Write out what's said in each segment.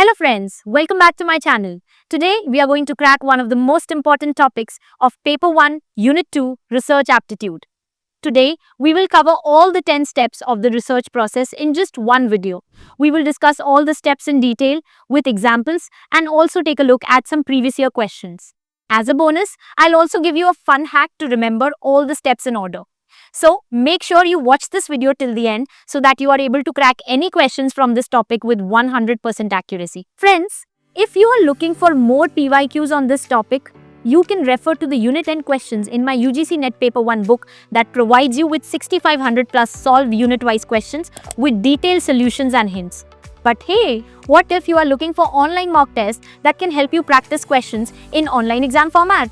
Hello friends, welcome back to my channel. Today we are going to crack one of the most important topics of Paper 1, Unit 2, Research Aptitude. Today we will cover all the 10 steps of the research process in just one video. We will discuss all the steps in detail with examples and also take a look at some previous year questions. As a bonus, I'll also give you a fun hack to remember all the steps in order. So make sure you watch this video till the end so that you are able to crack any questions from this topic with 100% accuracy. Friends, if you are looking for more PYQs on this topic, you can refer to the Unit 10 questions in my UGC NET Paper 1 book that provides you with 6500 plus solved unit-wise questions with detailed solutions and hints. But hey, what if you are looking for online mock tests that can help you practice questions in online exam format?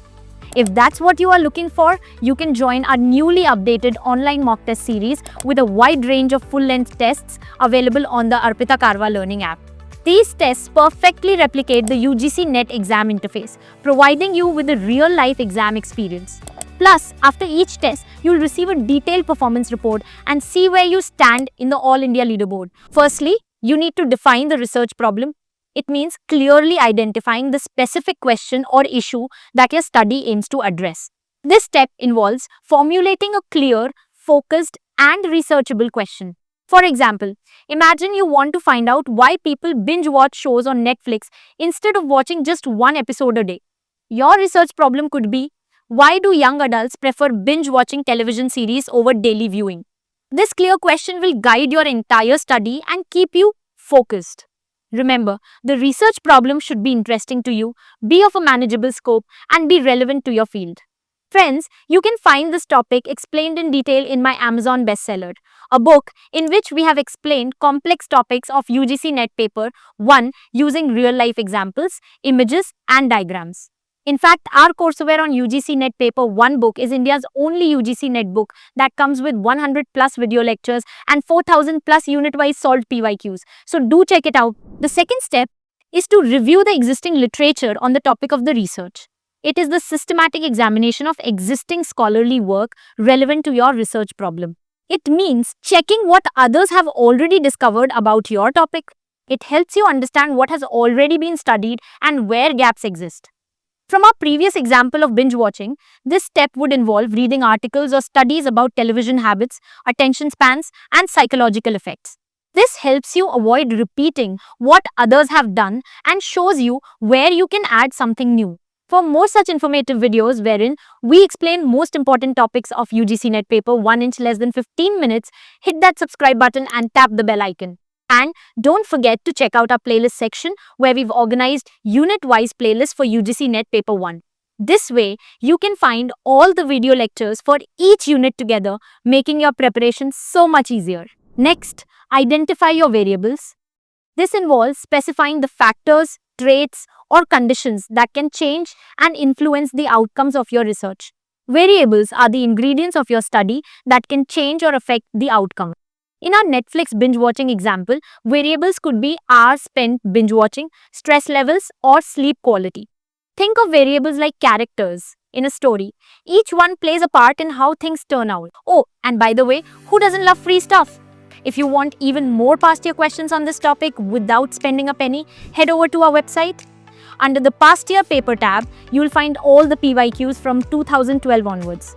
If that's what you are looking for, you can join our newly updated online mock test series with a wide range of full-length tests available on the Arpita Karwa learning app. These tests perfectly replicate the UGC NET exam interface, providing you with a real-life exam experience. Plus, after each test, you'll receive a detailed performance report and see where you stand in the All India leaderboard. Firstly, you need to define the research problem. It means clearly identifying the specific question or issue that your study aims to address. This step involves formulating a clear, focused, and researchable question. For example, imagine you want to find out why people binge watch shows on Netflix instead of watching just one episode a day. Your research problem could be, why do young adults prefer binge watching television series over daily viewing? This clear question will guide your entire study and keep you focused. Remember, the research problem should be interesting to you, be of a manageable scope, and be relevant to your field. Friends, you can find this topic explained in detail in my Amazon bestseller, a book in which we have explained complex topics of UGC NET Paper 1 using real-life examples, images, and diagrams. In fact, our courseware on UGC NET Paper 1 book is India's only UGC NET book that comes with 100 plus video lectures and 4000 plus unit-wise solved PYQs. So do check it out. The second step is to review the existing literature on the topic of the research. It is the systematic examination of existing scholarly work relevant to your research problem. It means checking what others have already discovered about your topic. It helps you understand what has already been studied and where gaps exist. From our previous example of binge watching, this step would involve reading articles or studies about television habits, attention spans, and psychological effects. This helps you avoid repeating what others have done and shows you where you can add something new. For more such informative videos wherein we explain most important topics of UGC NET Paper 1 in less than 15 minutes, hit that subscribe button and tap the bell icon. And don't forget to check out our playlist section where we've organized unit-wise playlists for UGC NET Paper 1. This way, you can find all the video lectures for each unit together, making your preparation so much easier. Next, identify your variables. This involves specifying the factors, traits, or conditions that can change and influence the outcomes of your research. Variables are the ingredients of your study that can change or affect the outcome. In our Netflix binge watching example, variables could be hours spent binge watching, stress levels, or sleep quality. Think of variables like characters in a story. Each one plays a part in how things turn out. Oh, and by the way, who doesn't love free stuff? If you want even more past year questions on this topic without spending a penny, head over to our website. Under the past year paper tab, you will find all the PYQs from 2012 onwards.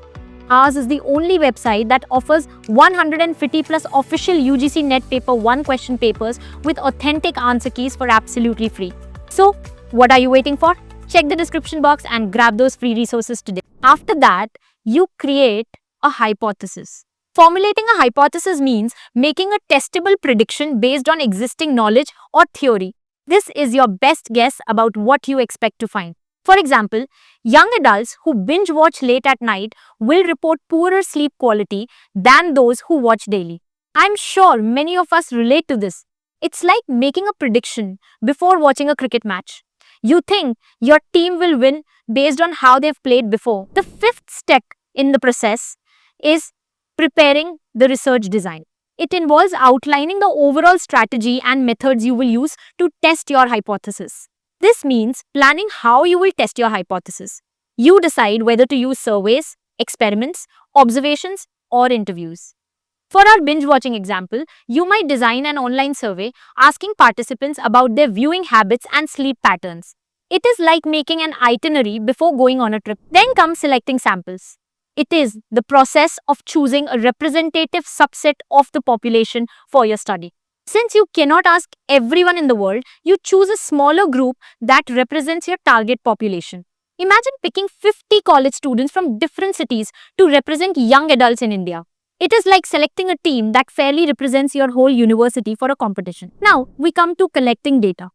Ours is the only website that offers 150 plus official UGC NET Paper 1 question papers with authentic answer keys for absolutely free. So, what are you waiting for? Check the description box and grab those free resources today. After that, you create a hypothesis. Formulating a hypothesis means making a testable prediction based on existing knowledge or theory. This is your best guess about what you expect to find. For example, young adults who binge watch late at night will report poorer sleep quality than those who watch daily. I'm sure many of us relate to this. It's like making a prediction before watching a cricket match. You think your team will win based on how they've played before. The fifth step in the process is preparing the research design. It involves outlining the overall strategy and methods you will use to test your hypothesis. This means planning how you will test your hypothesis. You decide whether to use surveys, experiments, observations, or interviews. For our binge watching example, you might design an online survey asking participants about their viewing habits and sleep patterns. It is like making an itinerary before going on a trip. Then comes selecting samples. It is the process of choosing a representative subset of the population for your study. Since you cannot ask everyone in the world, you choose a smaller group that represents your target population. Imagine picking 50 college students from different cities to represent young adults in India. It is like selecting a team that fairly represents your whole university for a competition. Now, we come to collecting data.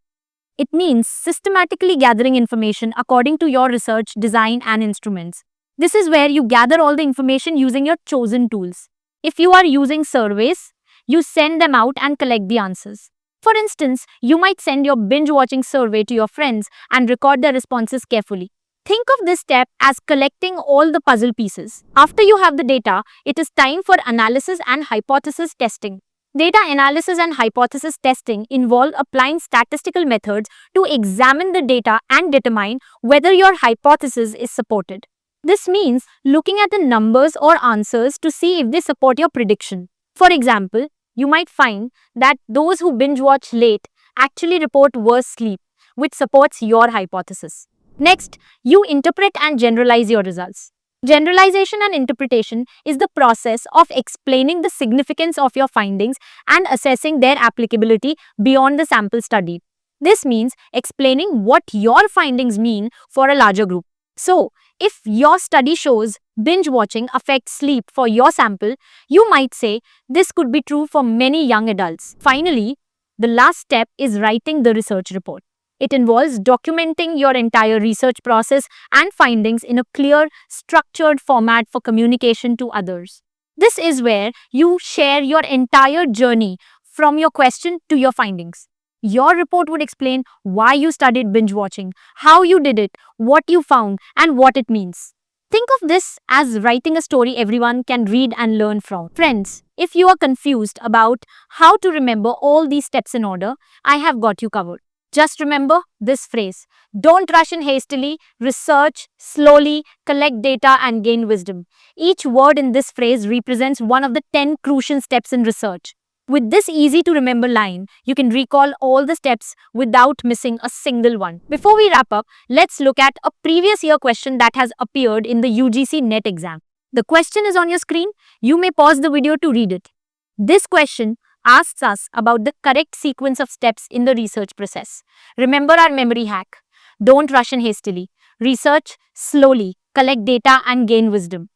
It means systematically gathering information according to your research, design, and instruments. This is where you gather all the information using your chosen tools. If you are using surveys, you send them out and collect the answers. For instance, you might send your binge watching survey to your friends and record their responses carefully. Think of this step as collecting all the puzzle pieces. After you have the data, it is time for analysis and hypothesis testing. Data analysis and hypothesis testing involve applying statistical methods to examine the data and determine whether your hypothesis is supported. This means looking at the numbers or answers to see if they support your prediction. For example, you might find that those who binge watch late actually report worse sleep, which supports your hypothesis. Next, you interpret and generalize your results. Generalization and interpretation is the process of explaining the significance of your findings and assessing their applicability beyond the sample studied. This means explaining what your findings mean for a larger group. So, if your study shows binge watching affects sleep for your sample, you might say this could be true for many young adults. Finally, the last step is writing the research report. It involves documenting your entire research process and findings in a clear, structured format for communication to others. This is where you share your entire journey from your question to your findings. Your report would explain why you studied binge watching, how you did it, what you found, and what it means. Think of this as writing a story everyone can read and learn from. Friends, if you are confused about how to remember all these steps in order, I have got you covered. Just remember this phrase: don't rush in hastily, research slowly, collect data, and gain wisdom. Each word in this phrase represents one of the 10 crucial steps in research. With this easy to remember line, you can recall all the steps without missing a single one. Before we wrap up, let's look at a previous year question that has appeared in the UGC NET exam. The question is on your screen. You may pause the video to read it. This question asks us about the correct sequence of steps in the research process. Remember our memory hack. Don't rush in hastily. Research slowly, collect data, and gain wisdom.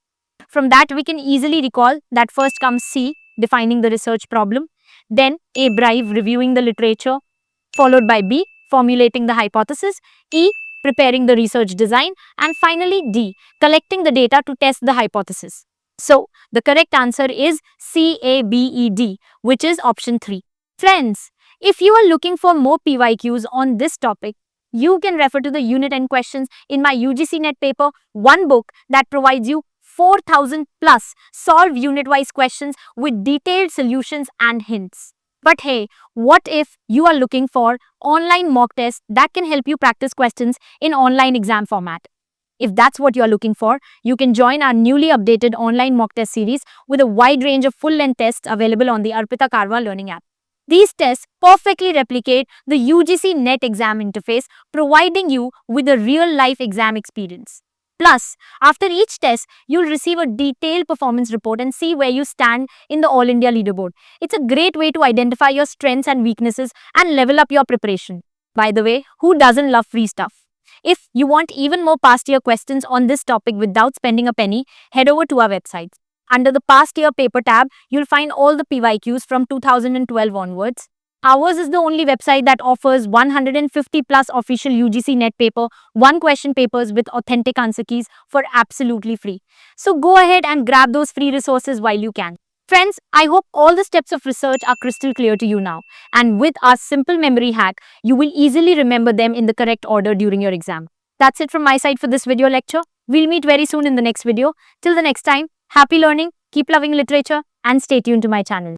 From that, we can easily recall that first comes C, defining the research problem, then A, bribe, reviewing the literature, followed by B, formulating the hypothesis, E, preparing the research design, and finally D, collecting the data to test the hypothesis. So, the correct answer is CABED, which is option 3. Friends, if you are looking for more PYQs on this topic, you can refer to the Unit N questions in my UGC NET paper, one book that provides you 4,000 plus solve unit-wise questions with detailed solutions and hints. But hey, what if you are looking for online mock tests that can help you practice questions in online exam format? If that's what you're looking for, you can join our newly updated online mock test series with a wide range of full-length tests available on the Arpita Karwa learning app. These tests perfectly replicate the UGC NET exam interface, providing you with a real-life exam experience. Plus, after each test, you'll receive a detailed performance report and see where you stand in the All India leaderboard. It's a great way to identify your strengths and weaknesses and level up your preparation. By the way, who doesn't love free stuff? If you want even more past year questions on this topic without spending a penny, head over to our website. Under the past year paper tab, you'll find all the PYQs from 2012 onwards. Ours is the only website that offers 150 plus official UGC NET paper, one question papers with authentic answer keys for absolutely free. So go ahead and grab those free resources while you can. Friends, I hope all the steps of research are crystal clear to you now. And with our simple memory hack, you will easily remember them in the correct order during your exam. That's it from my side for this video lecture. We'll meet very soon in the next video. Till the next time, happy learning, keep loving literature, and stay tuned to my channel.